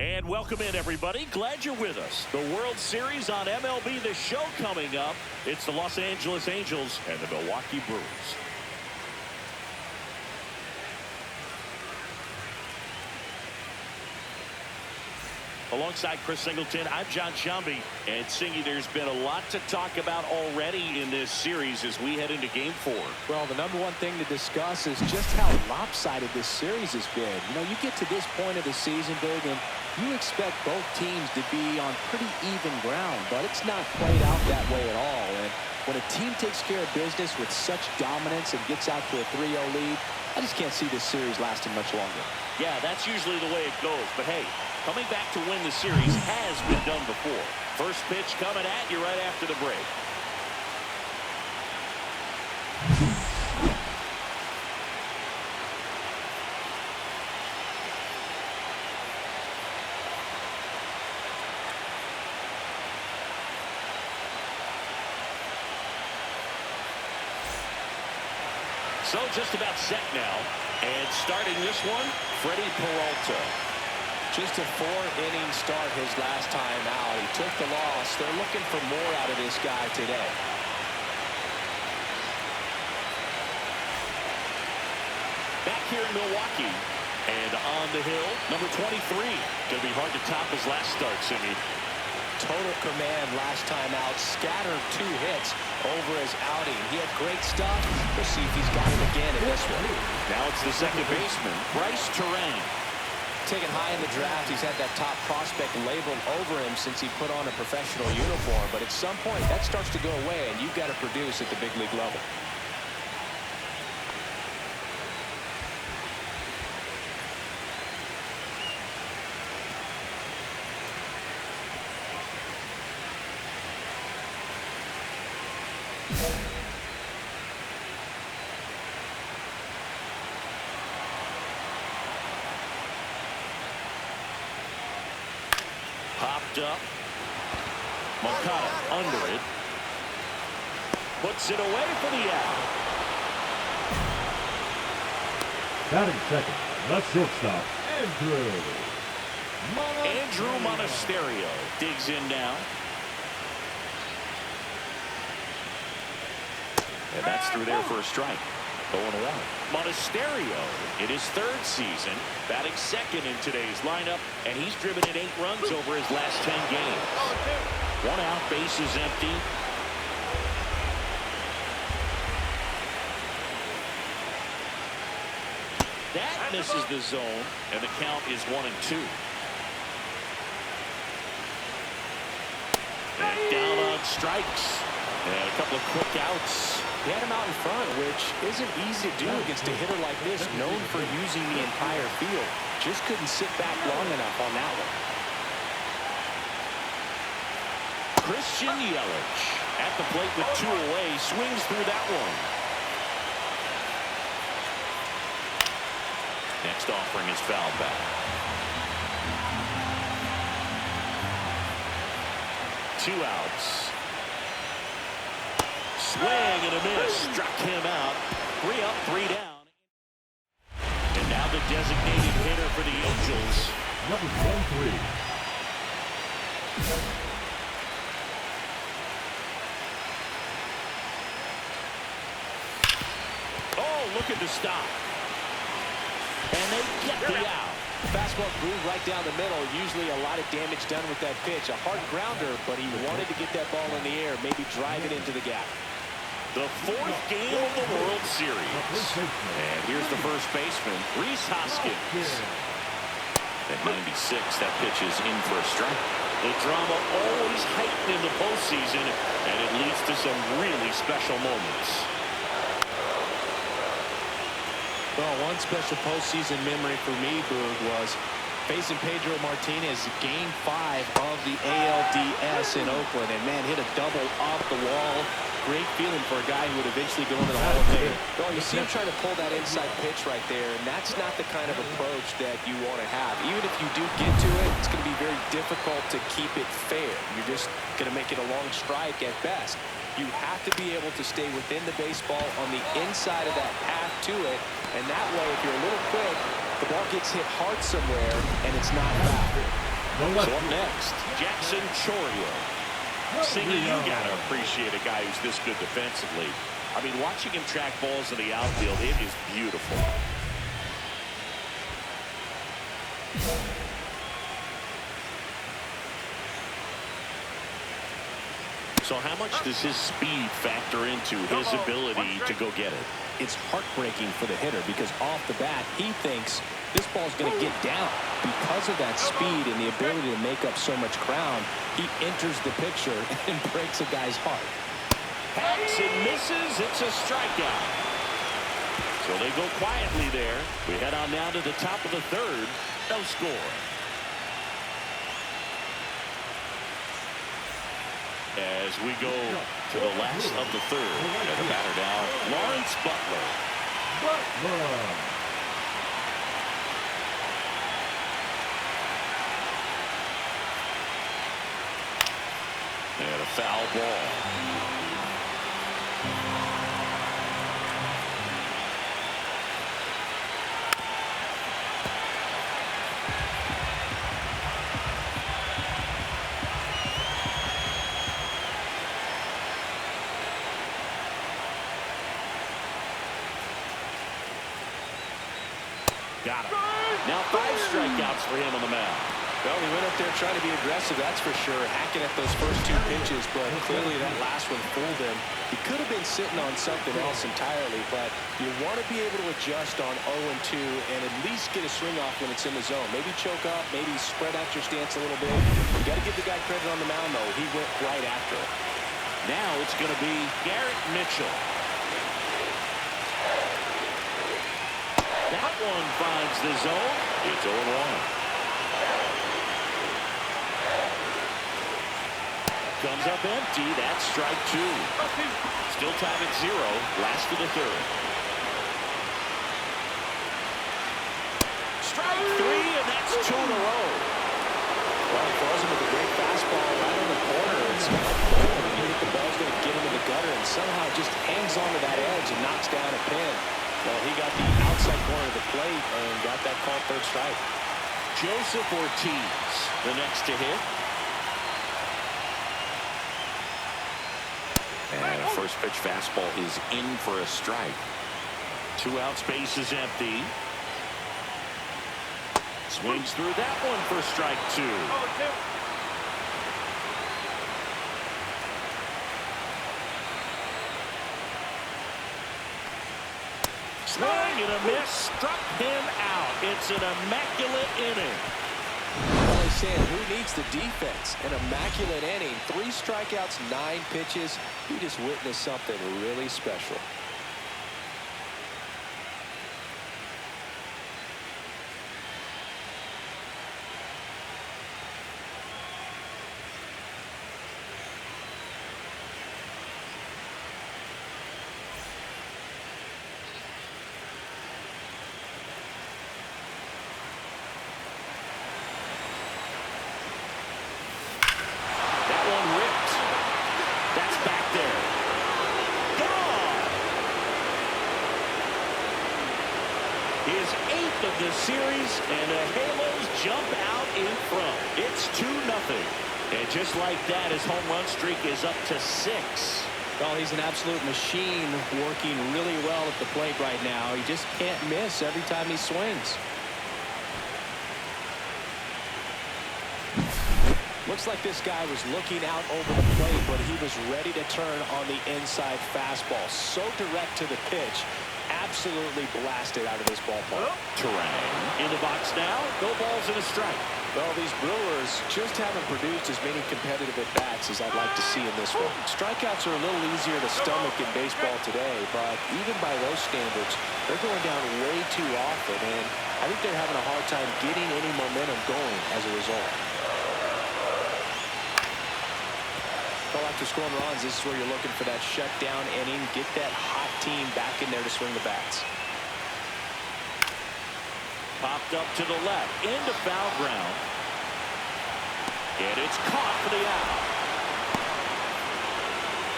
And welcome in, everybody. Glad you're with us. The World Series on MLB The Show coming up. It's the Los Angeles Angels and the Milwaukee Brewers. Alongside Chris Singleton, I'm John Shambi. And Singy, there's been a lot to talk about already in this series as we head into Game 4. Well, the number one thing to discuss is just how lopsided this series has been. You know, you get to this point of the season, Big, and you expect both teams to be on pretty even ground, but it's not played out that way at all. And when a team takes care of business with such dominance and gets out to a 3-0 lead, I just can't see this series lasting much longer. Yeah, that's usually the way it goes. But hey, coming back to win the series has been done before. First pitch coming at you right after the break. So just about set now. And starting this one, Freddie Peralta. Just a 4-inning start his last time out. He took the loss. They're looking for more out of this guy today. Back here in Milwaukee. And on the hill, number 23. Going to be hard to top his last start, Simi. Total command last time out. Scattered 2 hits over his outing. He had great stuff. We'll see if he's got it again in this one. Now it's the second baseman, Bryce Terang. Taken high in the draft, he's had that top prospect labeled over him since he put on a professional uniform. But at some point, that starts to go away, and you've got to produce at the big league level. Popped up. Moncada under it. Puts it away for the out. Batting second, the shortstop, Andrew Monasterio digs in now. And that's through there for a strike. 0-1. Monasterio in his 3rd season, batting second in today's lineup, and he's driven in 8 runs over his last 10 games. 1 out, base is empty. That misses the zone, and the count is 1-2. And down on strikes. And a couple of quick outs. He had him out in front, which isn't easy to do against a hitter like this, known for using the entire field. Just couldn't sit back long enough on that one. Christian Yelich at the plate with 2 away, swings through that one. Next offering is foul back. 2 outs. Swing and a miss. Struck him out. 3 up, 3 down. And now the designated hitter for the Angels. number 23. Oh, looking to stop. And they get the out. Fastball groove right down the middle. Usually a lot of damage done with that pitch. A hard grounder, but he wanted to get that ball in the air, maybe drive it into the gap. The 4th game of the World Series. And here's the first baseman, Rhys Hoskins. At 96, that pitch is in for a strike. The drama always heightened in the postseason, and it leads to some really special moments. Well, one special postseason memory for me, Boog, was facing Pedro Martinez Game 5 of the ALDS in Oakland. And, man, hit a double off the wall. Great feeling for a guy who would eventually go into the Hall of Fame. Well, you see him trying to pull that inside pitch right there, and that's not the kind of approach that you want to have. Even if you do get to it, it's going to be very difficult to keep it fair. You're just going to make it a long strike at best. You have to be able to stay within the baseball on the inside of that path to it, and that way, if you're a little quick, the ball gets hit hard somewhere, and it's not foul. So up next, Jackson Chourio. Singy, you got to appreciate a guy who's this good defensively. I mean, watching him track balls in the outfield, it is beautiful. So how much does his speed factor into his ability to go get it? It's heartbreaking for the hitter because off the bat, he thinks this ball's going to get down. Because of that speed and the ability to make up so much ground, he enters the picture and breaks a guy's heart. Hacks and misses. It's a strikeout. So they go quietly there. We head on now to the top of the third. No score. As we go to the last of the third. And the batter now, Lawrence Butler. And a foul ball. Got him. Now 5 strikeouts for him on the mound. Well, he went up there trying to be aggressive, that's for sure, hacking at those first 2 pitches, but clearly that last one fooled him. He could have been sitting on something else entirely, but you want to be able to adjust on 0-2 and at least get a swing off when it's in the zone. Maybe choke up, maybe spread out your stance a little bit. You got to give the guy credit on the mound, though. He went right after it. Now it's going to be Garrett Mitchell. That one finds the zone. It's 0-1. Comes up empty. That's strike 2. Still tied at 0. Last of the third. Strike 3, and that's 2 in a row. Well, he throws him with a great fastball right on the corner. It's the ball's going to get him in the gutter, and somehow just hangs onto that edge and knocks down a pin. Well, he got the outside corner of the plate and got that called third strike. Joseph Ortiz, the next to hit. And a first pitch fastball is in for a strike. 2 outs, base is empty. Swings through that one for strike 2. Swing and a miss, struck him out. It's an immaculate inning. Well, he's saying, who needs the defense? An immaculate inning. 3 strikeouts, 9 pitches. He just witnessed something really special. His 8th of the series, and the Halos jump out in front. It's 2-0. And just like that, his home run streak is up to 6. Well, he's an absolute machine, working really well at the plate right now. He just can't miss every time he swings. Looks like this guy was looking out over the plate, but he was ready to turn on the inside fastball. So direct to the pitch. Absolutely blasted out of this ballpark. Turang in the box now. No balls and a strike. Well, these Brewers just haven't produced as many competitive at-bats as I'd like to see in this one. Strikeouts are a little easier to stomach in baseball today, but even by those standards, they're going down way too often, and I think they're having a hard time getting any momentum going as a result. Well, after scoring runs, this is where you're looking for that shutdown inning, get that hot team back in there to swing the bats. Popped up to the left, into foul ground. And it's caught for the out.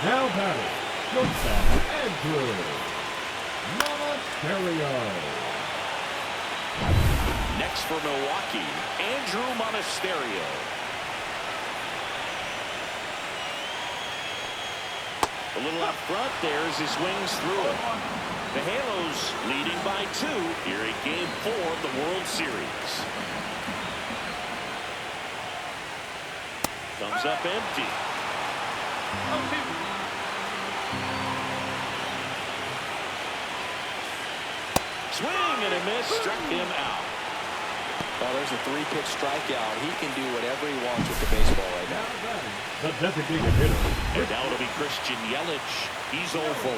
Now batting, shortstop Andrew Monasterio. Next for Milwaukee, Andrew Monasterio. A little up front there as he swings through it. The Halos leading by 2 here in Game 4 of the World Series. Comes up empty. Swing and a miss, struck him out. Well, there's a 3-pitch strikeout. He can do whatever he wants with the baseball right now. The designated hitter. And now it'll be Christian Yelich. He's 0 for 1.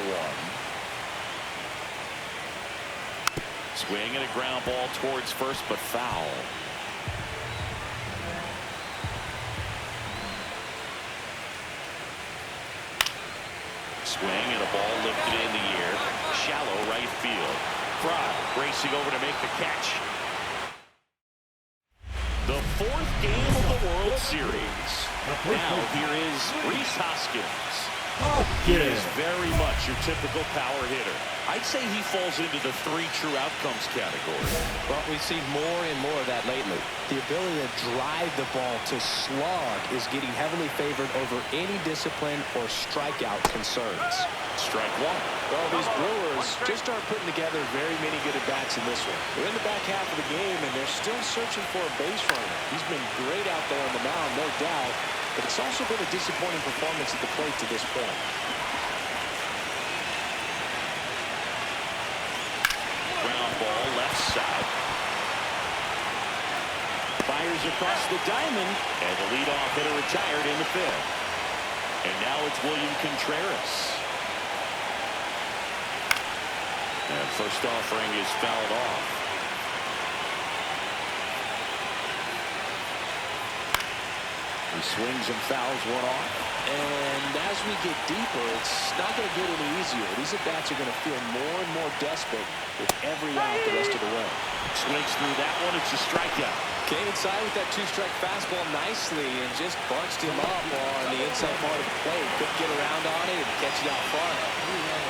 Swing and a ground ball towards first, but foul. Swing and a ball lifted in the air. Shallow right field. Fry racing over to make the catch. The 4th game of the World Series. Now here is Rhys Hoskins. He is very much your typical power hitter. I'd say he falls into the 3 true outcomes category. Well, we see more and more of that lately. The ability to drive the ball to slug is getting heavily favored over any discipline or strikeout concerns. Strike 1. Well, these Brewers just aren't putting together very many good at-bats in this one. They're in the back half of the game, and they're still searching for a base runner. He's been great out there on the mound, no doubt, but it's also been a disappointing performance at the plate to this point. Ground ball left side. Fires across the diamond, and the leadoff hitter retired in the 5th. And now it's William Contreras. And first offering is fouled off. He swings and fouls one off. And as we get deeper, it's not going to get any easier. These at-bats are going to feel more and more desperate with every out the rest of the way. Swings through that one. It's a strikeout. Came inside with that 2-strike fastball nicely and just bunched him up on the inside part of the plate. Couldn't get around on it and catch it out front.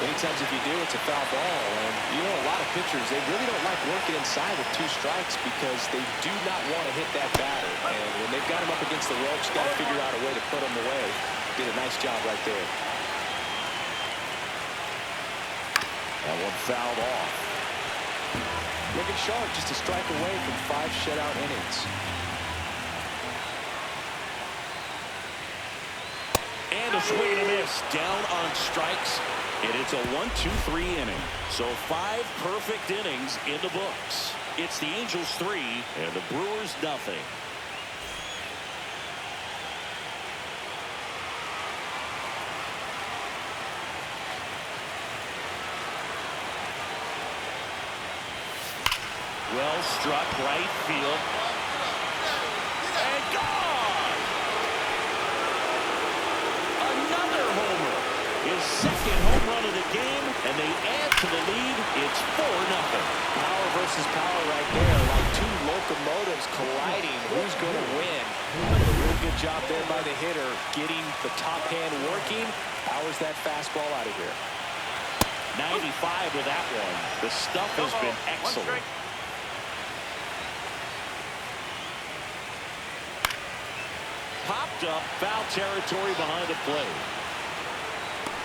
Many times if you do, it's a foul ball. And you know, a lot of pitchers, they really don't like working inside with 2 strikes because they do not want to hit that batter. And when they've got him up against the ropes, got to figure out a way to put him away. Did a nice job right there. That one fouled off. Looking sharp, just a strike away from 5 shutout innings. And a swing and a miss. Down on strikes. And it's a 1-2-3 inning. So 5 perfect innings in the books. It's the Angels 3 and the Brewers nothing. Well struck right field. And gone! Another homer. His 2nd home run of the game, and they add to the lead. It's 4-0. Power versus power right there, like 2 locomotives colliding. Who's going to win? A real good job there by the hitter, getting the top hand working. Powers that fastball out of here. 95 with that one. The stuff has been excellent. Popped up, foul territory behind the plate.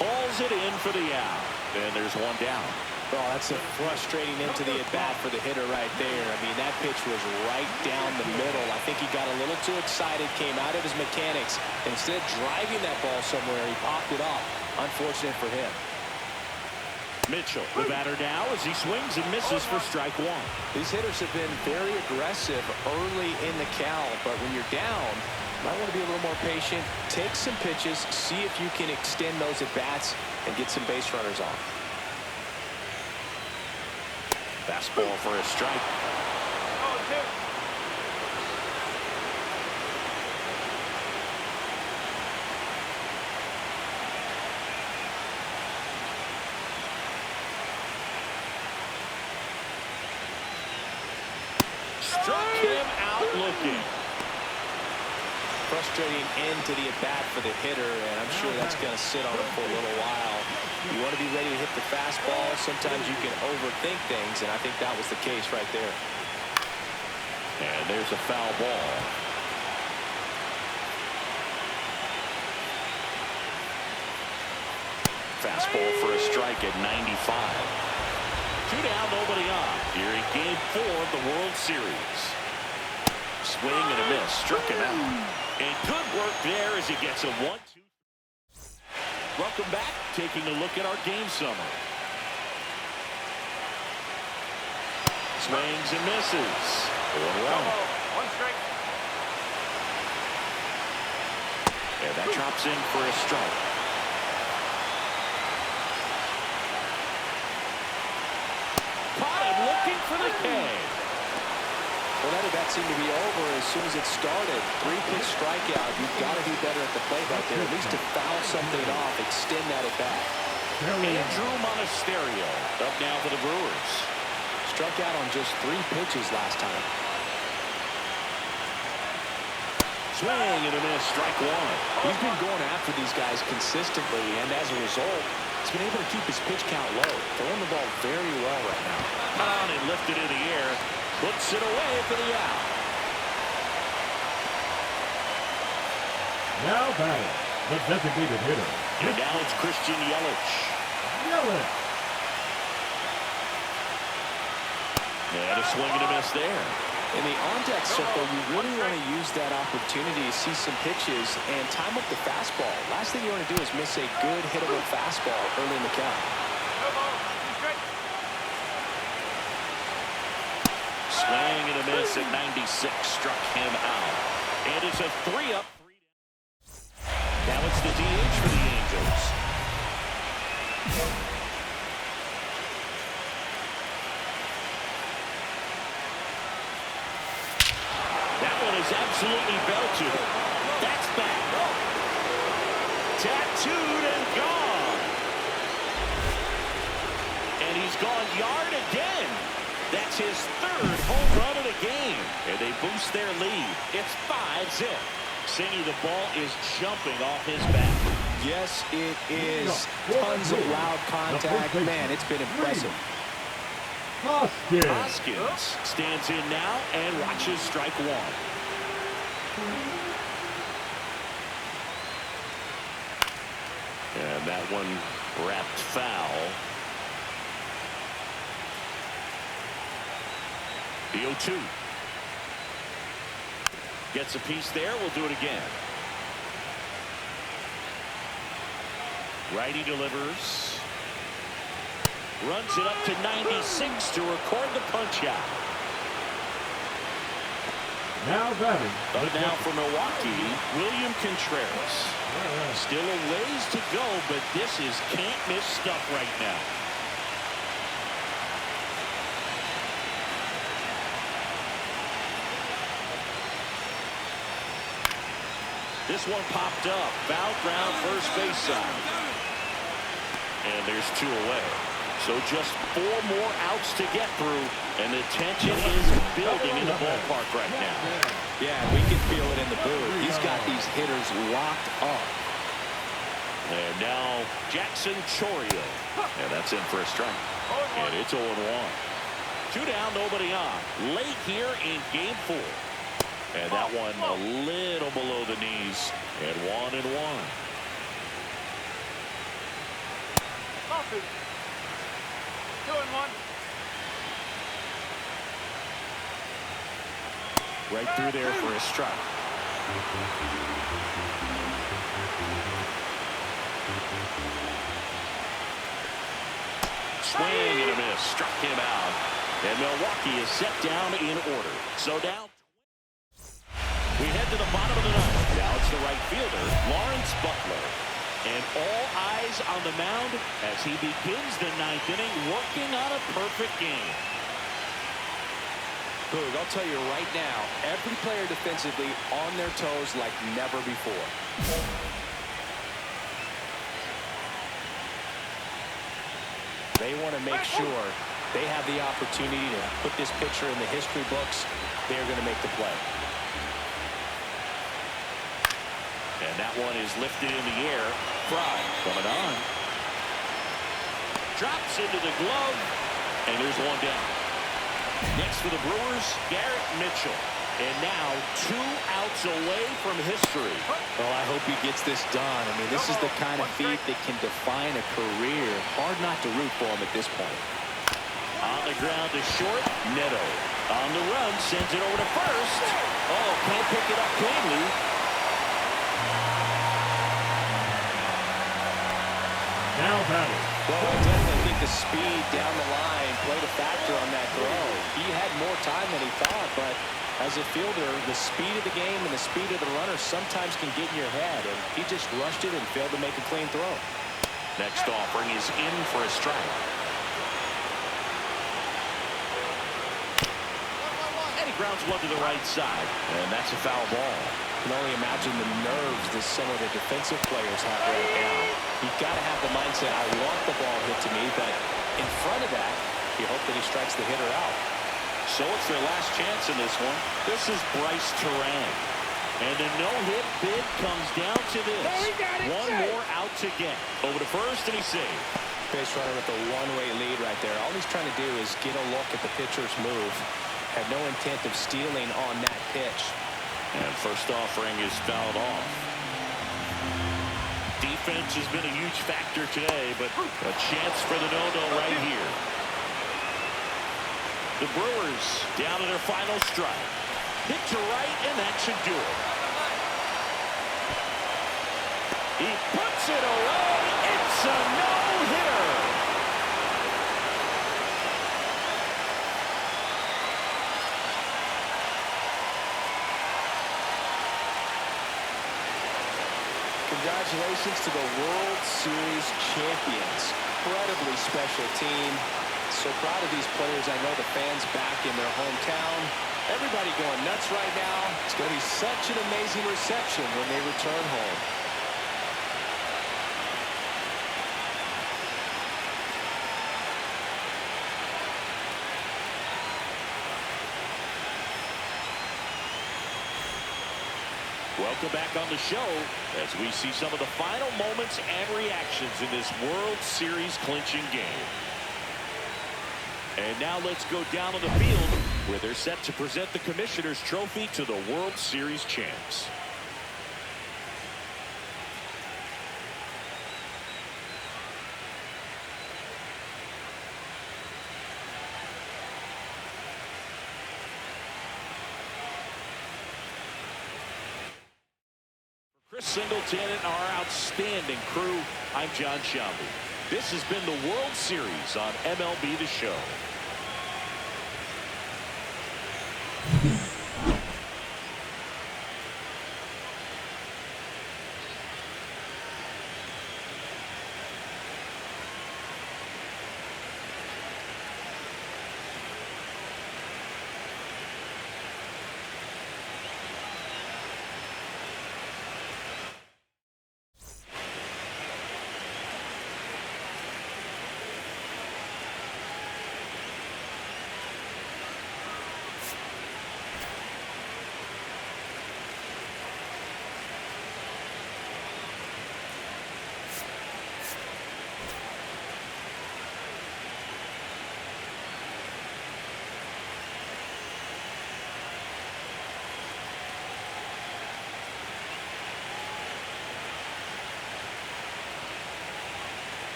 Hauls it in for the out. And there's one down. Oh, that's a frustrating end to the at-bat for the hitter right there. I mean, that pitch was right down the middle. I think he got a little too excited, came out of his mechanics. Instead of driving that ball somewhere, he popped it off. Unfortunate for him. Mitchell, the batter now as he swings and misses for strike 1. These hitters have been very aggressive early in the count, but when you're down, you might want to be a little more patient. Take some pitches, see if you can extend those at-bats and get some base runners on. Fastball for a strike. Struck him out looking. Frustrating end to the at-bat for the hitter, and I'm sure that's going to sit on him for a little while. You want to be ready to hit the fastball. Sometimes you can overthink things, and I think that was the case right there. And there's a foul ball. Fastball for a strike at 95. 2 down, nobody on. Here in Game 4 of the World Series. Swing and a miss. Struck him out. And good work there as he gets a 1-2. Welcome back. Taking a look at our game summary. Swings and misses. 1-1. One strike. And that drops in for a strike. Caught him looking for the K. Well, that at bat seemed to be over as soon as it started. 3-pitch strikeout. You've got to do better at the plate right there, at least to foul something off, extend that at bat. Andrew Monasterio up now for the Brewers. Struck out on just 3 pitches last time. Swing and a miss, strike 1. He's been going after these guys consistently, and as a result, he's been able to keep his pitch count low. Throwing the ball very well right now. On and lifted in the air. Puts it away for the out. Now batting, the designated hitter. And now it's Christian Yelich. Yelich. And a swing and a miss there. In the on-deck circle, you really want to use that opportunity to see some pitches and time up the fastball. Last thing you want to do is miss a good hittable fastball early in the count. Swing and a miss at 96. Struck him out. And it's a 3-up, 3-down. Now it's the DH for the Angels. That one is absolutely belted. That's back. Tattooed and gone. And he's gone yard again. That's his 3rd home run of the game. And they boost their lead. It's 5-0. Singy, the ball is jumping off his bat. Yes, it is. Tons of loud contact. Man, it's been impressive. Hoskins. Hoskins stands in now and watches strike 1. And that one wrapped foul. The 0-2. Gets a piece there. We'll do it again. Righty delivers. Runs it up to 96 to record the punch out. Now batting. But now for Milwaukee, William Contreras. Still a ways to go, but this is can't-miss stuff right now. This one popped up. Foul ground, first base side. And there's 2 away. So just 4 more outs to get through, and the tension is building in the ballpark right now. Yeah, we can feel it in the booth. He's got these hitters locked up. And now Jackson Chourio. And that's in for a strike. And it's 0-1. 2 down, nobody on. Late here in Game 4. And that one a little below the knees. And 1-1. Coffee. 2-1. Right through there for a strike. Swing and a miss. Struck him out. And Milwaukee is set down in order. So now we head to the bottom of the 9th. Now it's the right fielder, Lawrence Butler. And all eyes on the mound as he begins the 9th inning working on a perfect game. Boog, I'll tell you right now, every player defensively on their toes like never before. They want to make sure they have the opportunity to put this pitcher in the history books. They're going to make the play. And that one is lifted in the air. Fry coming on. Drops into the glove. And there's one down. Next for the Brewers, Garrett Mitchell. And now 2 outs away from history. Well, I hope he gets this done. I mean, this is the kind of feat that can define a career. Hard not to root for him at this point. On the ground to short, Neto. On the run, sends it over to first. Oh, can't pick it up cleanly. Now batting. Well, I definitely think the speed down the line played a factor on that throw. He had more time than he thought, but as a fielder, the speed of the game and the speed of the runner sometimes can get in your head, and he just rushed it and failed to make a clean throw. Next offering is in for a strike. And he grounds one to the right side, and that's a foul ball. You can only imagine the nerves that some of the defensive players have right now. You've got to have the mindset, I want the ball hit to me, but in front of that, you hope that he strikes the hitter out. So it's their last chance in this one. This is Bryce Terang. And the no-hit bid comes down to this. One more out to get. Over to first, and he's saved. Base runner with a one-way lead right there. All he's trying to do is get a look at the pitcher's move. Had no intent of stealing on that pitch. And first offering is fouled off. Defense has been a huge factor today, but a chance for the no-no right here. The Brewers down to their final strike. Hit to right, and that should do it. He puts it away. It's a no-hitter. Congratulations to the World Series champions. Incredibly special team. So proud of these players. I know the fans back in their hometown. Everybody going nuts right now. It's going to be such an amazing reception when they return home. Welcome back on the show as we see some of the final moments and reactions in this World Series clinching game. And now let's go down to the field where they're set to present the Commissioner's Trophy to the World Series champs. Chris Singleton and our outstanding crew, I'm John Sciambi. This has been the World Series on MLB The Show.